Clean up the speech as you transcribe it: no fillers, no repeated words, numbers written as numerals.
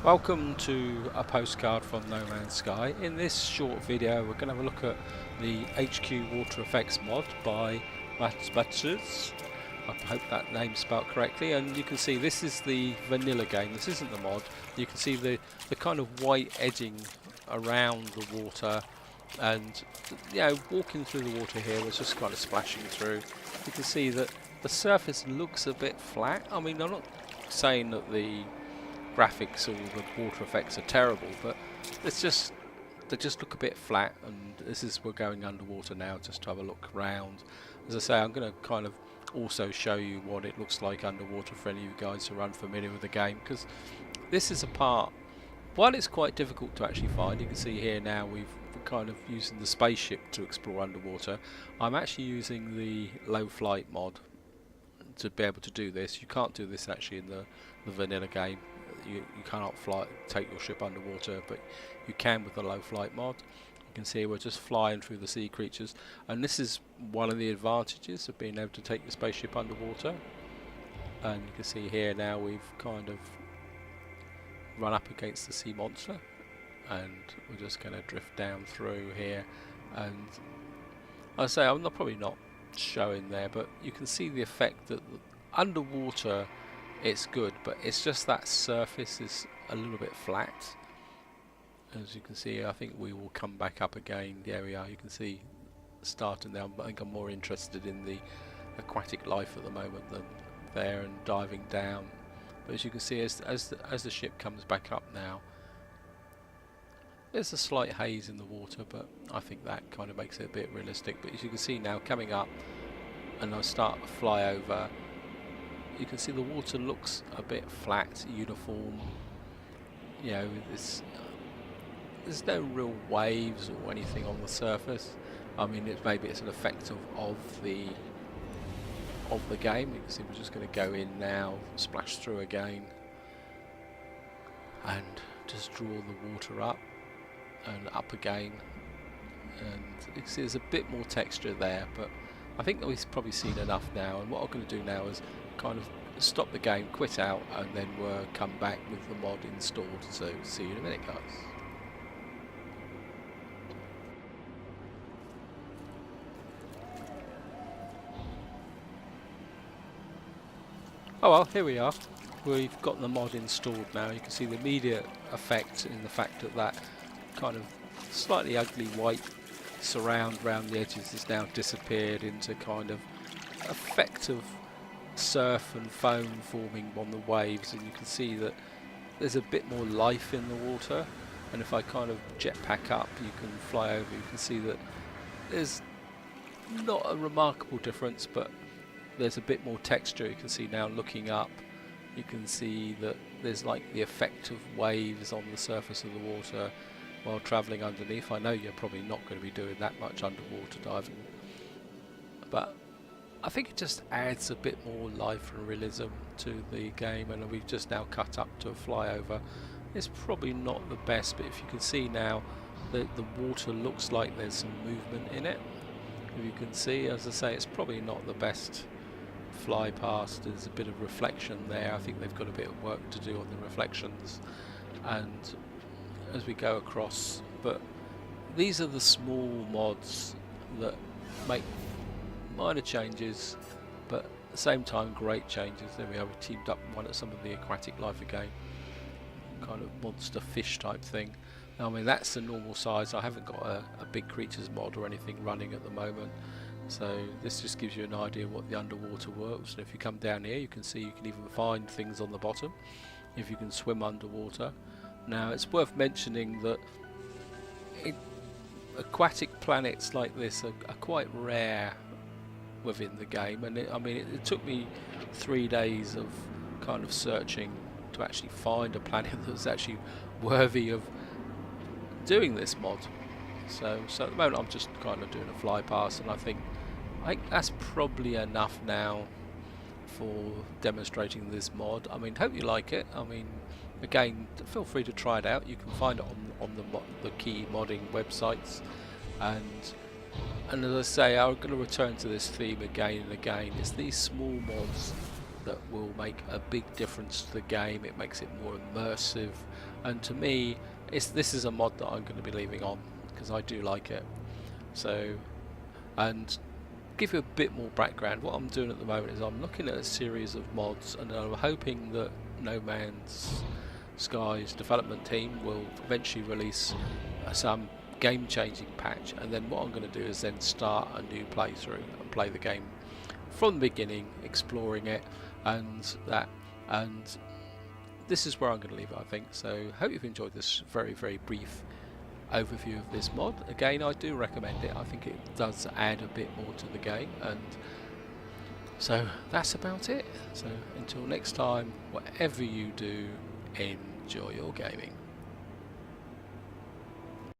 Welcome to a postcard from No Man's Sky. In this short video we're going to have a look at the HQ Water Effects mod by Mautz. I hope that name's spelled correctly, and you can see this is the vanilla game, this isn't the mod. You can see the kind of white edging around the water, and walking through the water here was just kind of splashing through. You can see that the surface looks a bit flat. I mean, I'm not saying that the graphics or the water effects are terrible, but they just look a bit flat. And we're going underwater now just to have a look around. As I say, I'm going to kind of also show you what it looks like underwater for any of you guys who are unfamiliar with the game, because this is a part, while it's quite difficult to actually find, you can see here now we're kind of using the spaceship to explore underwater. I'm actually using the low flight mod to be able to do this. You can't do this actually in the vanilla game. You cannot take your ship underwater, but you can with the low flight mod. You can see we're just flying through the sea creatures, and this is one of the advantages of being able to take your spaceship underwater. And you can see here now we've kind of run up against the sea monster, and we're just going to drift down through here. And I say I'm probably not showing there, but you can see the effect that underwater it's good, but it's just that surface is a little bit flat. As you can see, I think we will come back up again. There we are. You can see starting there. I think I'm more interested in the aquatic life at the moment than there and diving down. But as you can see, as the ship comes back up now, there's a slight haze in the water, but I think that kind of makes it a bit realistic. But as you can see now, coming up, and I start to fly over, you can see the water looks a bit flat, uniform. You know, there's no real waves or anything on the surface. I mean, maybe it's an effect of the game. You can see we're just going to go in now, splash through again, and just draw the water up and up again. And you can see there's a bit more texture there, but I think that we've probably seen enough now. And what I'm going to do now is kind of stop the game, quit out, and then we'll come back with the mod installed. So see you in a minute, guys. Oh well, here we are. We've got the mod installed now. You can see the immediate effect in the fact that that kind of slightly ugly white surround around the edges has now disappeared into kind of effect of surf and foam forming on the waves, and you can see that there's a bit more life in the water. And if I kind of jetpack up, you can fly over, you can see that there's not a remarkable difference, but there's a bit more texture. You can see now looking up, you can see that there's like the effect of waves on the surface of the water while travelling underneath. I know you're probably not going to be doing that much underwater diving, but I think it just adds a bit more life and realism to the game. And we've just now cut up to a flyover. It's probably not the best, but if you can see now the water looks like there's some movement in it. If you can see, as I say, it's probably not the best fly past. There's a bit of reflection there. I think they've got a bit of work to do on the reflections, and as we go across. But these are the small mods that make minor changes, but at the same time great changes. There we are, we teamed up one at some of the aquatic life again, kind of monster fish type thing. Now, I mean, that's the normal size. I haven't got a big creatures mod or anything running at the moment, so this just gives you an idea of what the underwater works. And if you come down here, you can see you can even find things on the bottom if you can swim underwater. Now, it's worth mentioning that aquatic planets like this are quite rare within the game, and it took me 3 days of kind of searching to actually find a planet that was actually worthy of doing this mod. So at the moment I'm just kind of doing a fly past, and I think that's probably enough now for demonstrating this mod. I mean, hope you like it. I mean, again, feel free to try it out. You can find it on the key modding websites, and as I say, I'm going to return to this theme again and again. It's these small mods that will make a big difference to the game. It makes it more immersive. and to me this is a mod that I'm going to be leaving on because I do like it. So, and give you a bit more background, what I'm doing at the moment is I'm looking at a series of mods, and I'm hoping that No Man's Sky's development team will eventually release some game-changing patch, and then what I'm going to do is then start a new playthrough and play the game from the beginning, exploring it, and this is where I'm going to leave it, I think. So hope you've enjoyed this very brief overview of this mod. Again, I do recommend it. I think it does add a bit more to the game, and so that's about it. So until next time, whatever you do, enjoy your gaming.